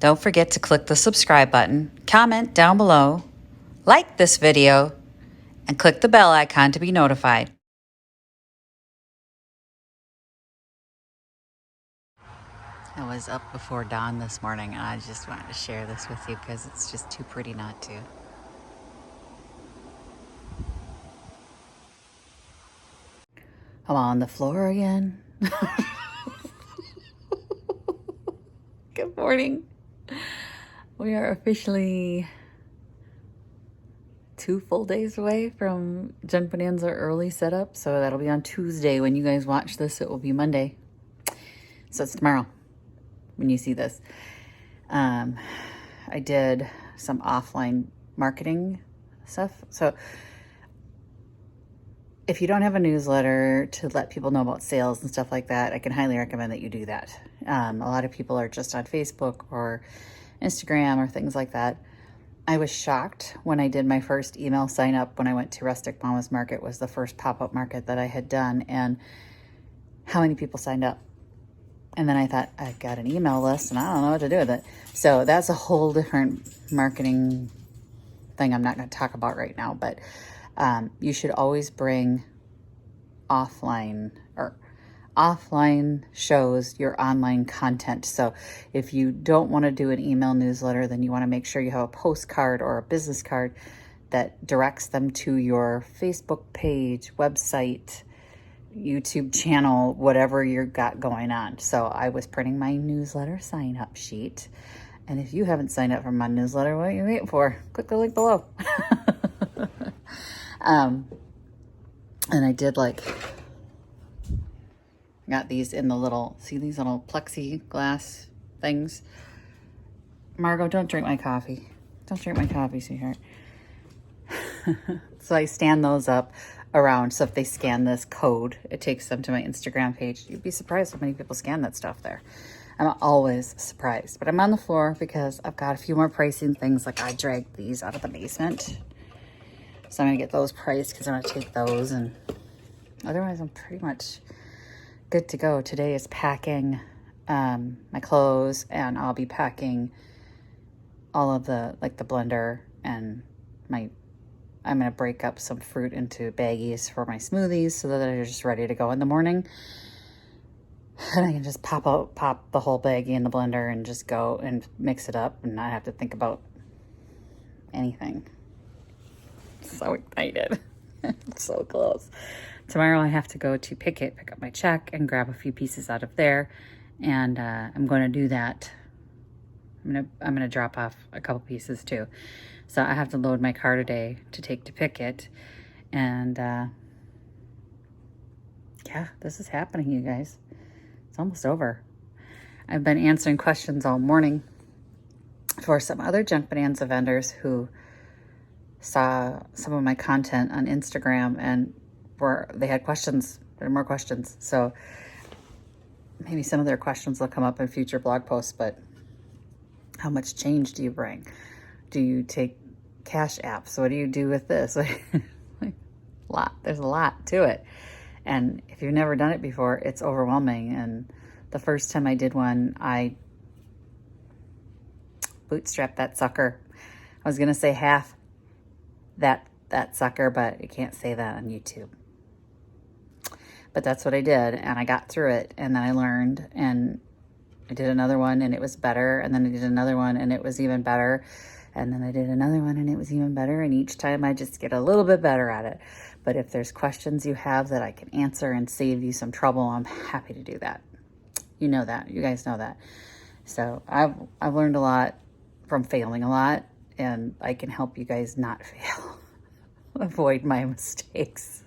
Don't forget to click the subscribe button, comment down below, like this video, and click the bell icon to be notified. I was up before dawn this morning, and I just wanted to share this with you because it's just too pretty not to. I'm on the floor again. Good morning. We are officially 2 full days away from Junk Bonanza early setup. So that'll be on Tuesday. When you guys watch this, it will be Monday. So it's tomorrow when you see this. I did some offline marketing stuff. So if you don't have a newsletter to let people know about sales and stuff like that, I can highly recommend that you do that. A lot of people are just on Facebook or Instagram or things like that. I was shocked when I did my first email sign up when I went to Rustic Mama's Market. Was the first pop-up market that I had done, and how many people signed up. And then I thought, I've got an email list and I don't know what to do with it. So that's a whole different marketing thing I'm not going to talk about right now, but you should always bring offline shows your online content. So if you don't want to do an email newsletter, then you want to make sure you have a postcard or a business card that directs them to your Facebook page, website, YouTube channel, whatever you've got going on. So I was printing my newsletter sign up sheet. And if you haven't signed up for my newsletter, what are you waiting for? Click the link below. And I did got these in the little, see these little plexiglass things? Margot, don't drink my coffee. Don't drink my coffee, sweetheart. So I stand those up around. So if they scan this code, it takes them to my Instagram page. You'd be surprised how many people scan that stuff there. I'm always surprised. But I'm on the floor because I've got a few more pricing things. Like I dragged these out of the basement. So I'm going to get those priced because I'm going to take those. And otherwise, I'm pretty much good to go. Today is packing my clothes, and I'll be packing all of the, like the blender, and I'm going to break up some fruit into baggies for my smoothies so that they're just ready to go in the morning. And I can just pop the whole baggie in the blender and just go and mix it up and not have to think about anything. So excited. So close. Tomorrow I have to go to pick up my check and grab a few pieces out of there. And I'm going to do that. I'm gonna drop off a couple pieces too. So I have to load my car today to take to Pickett. And yeah, this is happening, you guys. It's almost over. I've been answering questions all morning for some other Junk Bonanza vendors who saw some of my content on Instagram and they had questions. There are more questions. So maybe some of their questions will come up in future blog posts, but how much change do you bring? Do you take cash apps? What do you do with this? There's a lot to it. And if you've never done it before, it's overwhelming. And the first time I did one, I bootstrapped that sucker. I was going to say half that sucker, but you can't say that on YouTube. But that's what I did, and I got through it, and then I learned, and I did another one, and it was better, and then I did another one, and it was even better, and then I did another one, and it was even better, and each time I just get a little bit better at it. But if there's questions you have that I can answer and save you some trouble, I'm happy to do that. You know that. You guys know that. So I've learned a lot from failing a lot, and I can help you guys not fail. Avoid my mistakes.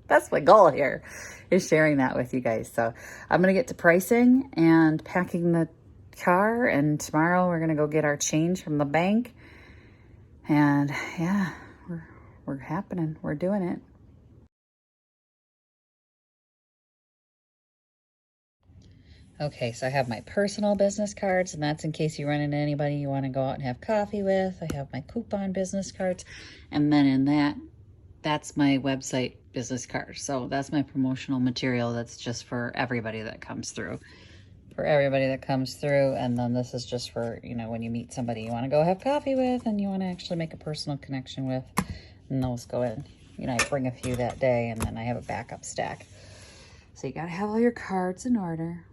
That's my goal here, is sharing that with you guys. So I'm going to get to pricing and packing the car, and tomorrow we're going to go get our change from the bank. And yeah, we're happening. We're doing it. Okay, so I have my personal business cards, and that's in case you run into anybody you want to go out and have coffee with. I have my coupon business cards, and then in that's my website business card. So that's my promotional material that's just for everybody that comes through. for everybody that comes through. And then this is just for, you know, when you meet somebody you want to go have coffee with and you want to actually make a personal connection with. And those go in. You know, I bring a few that day and then I have a backup stack. So you got to have all your cards in order.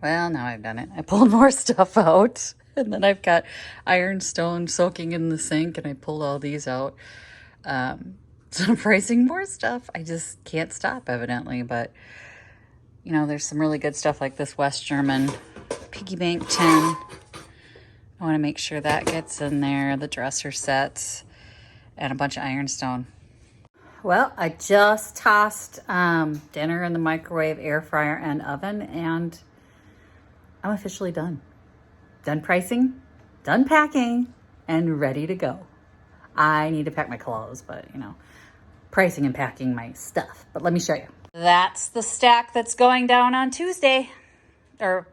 Well, now I've done it. I pulled more stuff out. And then I've got ironstone soaking in the sink and I pulled all these out. So I'm pricing more stuff. I just can't stop, evidently. But, you know, there's some really good stuff like this West German piggy bank tin. I want to make sure that gets in there. The dresser sets and a bunch of ironstone. Well, I just tossed dinner in the microwave, air fryer, and oven, and I'm officially done. Done pricing, done packing, and ready to go. I need to pack my clothes, but, you know, pricing and packing my stuff. But let me show you. That's the stack that's going down on Tuesday or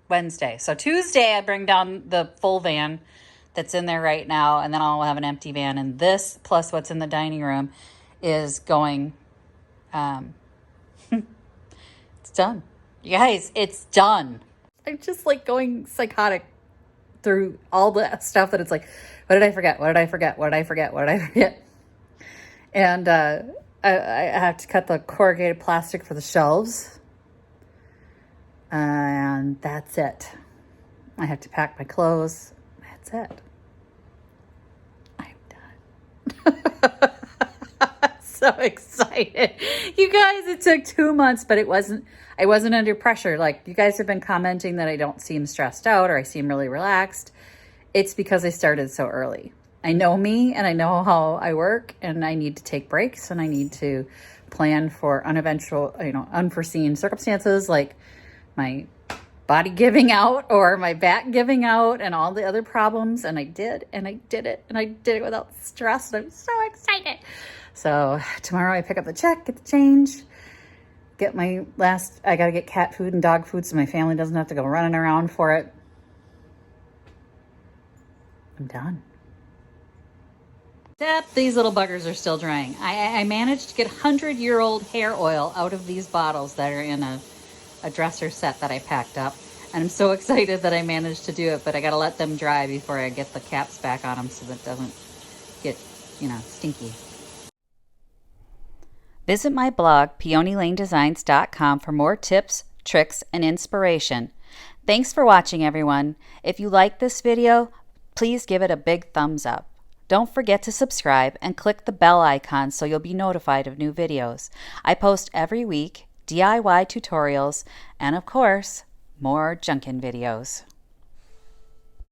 Wednesday. So Tuesday, I bring down the full van that's in there right now, and then I'll have an empty van. And this, plus what's in the dining room, is going, it's done. You guys, it's done. I'm just like going psychotic through all the stuff that it's like, what did I forget? What did I forget? What did I forget? What did I forget? And I have to cut the corrugated plastic for the shelves. And that's it. I have to pack my clothes. That's it. I'm done. So excited. You guys, it took 2 months, but I wasn't under pressure. Like, you guys have been commenting that I don't seem stressed out or I seem really relaxed. It's because I started so early. I know me and I know how I work, and I need to take breaks and I need to plan for unforeseen circumstances like my body giving out or my back giving out and all the other problems. And I did, and I did it, and I did it without stress. And I'm so excited. So tomorrow I pick up the check, get the change, get I got to get cat food and dog food so my family doesn't have to go running around for it. I'm done. Except these little buggers are still drying. I managed to get 100-year-old hair oil out of these bottles that are in a dresser set that I packed up. And I'm so excited that I managed to do it, but I got to let them dry before I get the caps back on them so that it doesn't get, stinky. Visit my blog, peonylanedesigns.com, for more tips, tricks, and inspiration. Thanks for watching, everyone. If you like this video, please give it a big thumbs up. Don't forget to subscribe and click the bell icon so you'll be notified of new videos. I post every week DIY tutorials and, of course, more junkin' videos.